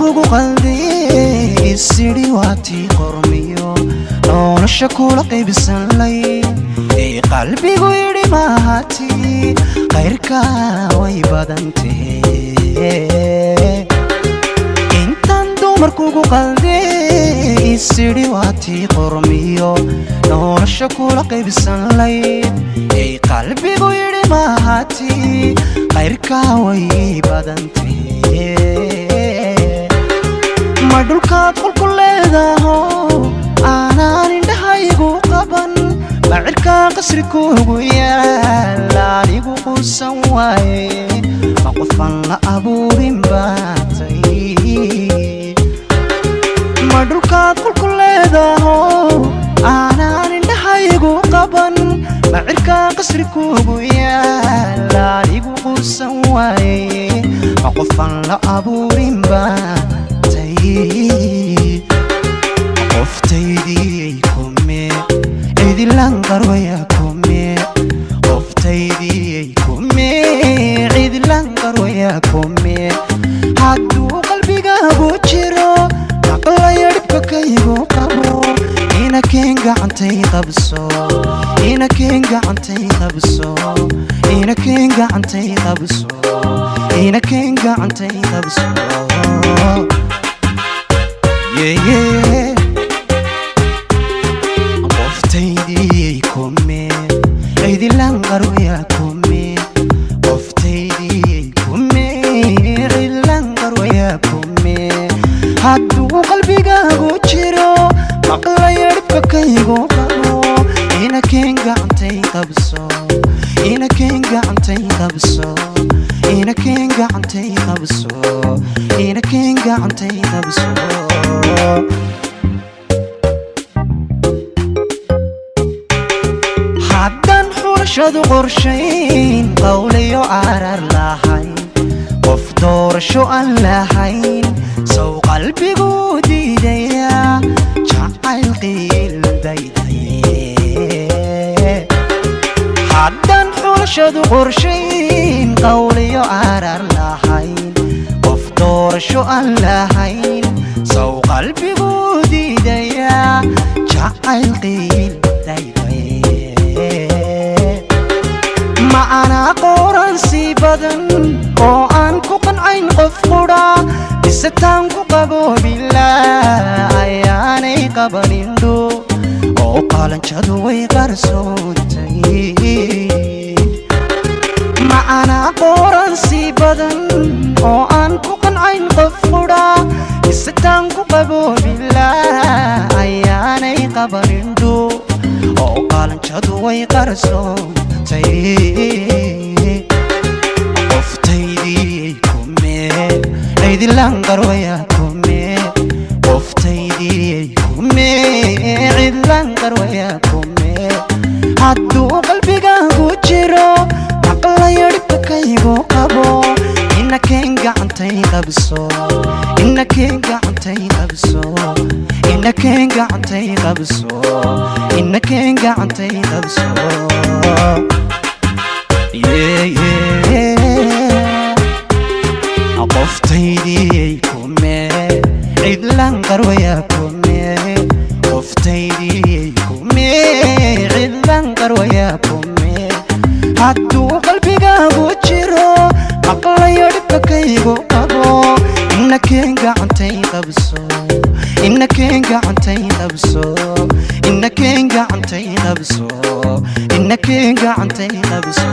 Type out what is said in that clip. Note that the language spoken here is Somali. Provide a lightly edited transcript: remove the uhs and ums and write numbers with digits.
kugu qaldi isiri waati qormiyo nolosha kula qaybisan lay qalbigu yiri mahati khayrka way badantee intan dumar kugu qaldi isiri waati qormiyo nolosha kula qaybisan lay qalbigu yiri mahati khayrka way badantee madulkaad qulku leedaho aanaan indhahaygu qaban macirka qasri kuugu yaal anigu quusan waaye ma qofan la abuurin baatay madulkaad qulku leedaho aanaan indhahaygu qaban macirka qasri kuugu yaal anigu quusan waaye ma qofan la abuurin baatay qoftaydii kume cidilan qarwaya kume qoftaydii kume cidilan qarwaya kume hadduu qalbigaagu jiro maqlaya dhibka kaygu qabo inakeen gacantay qabso inakeen gacantay qabso inakeen gacantay qabso inakeen gacantay qabso qoftaydii kume cidilan qarwaya kume qoftaydii kume cidilan qarwaya kume hadduu qalbigaagu jiro maqlaya dhibka kaygu qabo inakeen gacantay qabso inakeen gacantay qabso inakeen gacantay qabso inakeen gacantay qabso haddaan xulashadu qorshayn qawliyo arar lahayn qof doorasho aan lahayn sow qalbigu diidaya jacayl qiildaydaye haddaan xulashadu qorshayn qawliyo arar lahayn qof doorasho aan lahayn sow qalbigu diidaya jacayl qiildaydaye ma ana qoran si badan oo aan ku qancayn qof qura bisataan ku qabo bilaa ayaanay qabanindho oo qalanjadu way qarsoontay ma ana qoran si badan oo aan ku qancayn qof qura bisataan ku qabo bilaa ayaanay qabanindho oo qalanjadu way qarsoontay qoftaydii kume cidilan qarwaya kume qoftaydii kume cidilan qarwaya kume hadduu qalbigaagu jiro maqlaya dhibka kaygu qabo inakeen gacantay qabso inakeen gacantay qabso inakeen gacantay qabso inakeen gacantay qabso qoftaydii kume cidilan qarwaya kume qoftaydii kume cidilan qarwaya kume hadduu qalbigaagu jiro maqlaya dhibka kaygu qabo inakeen gacantay qabso inakeen gacantay qabso inakeen gacantay qabso inakeen gacantay qabso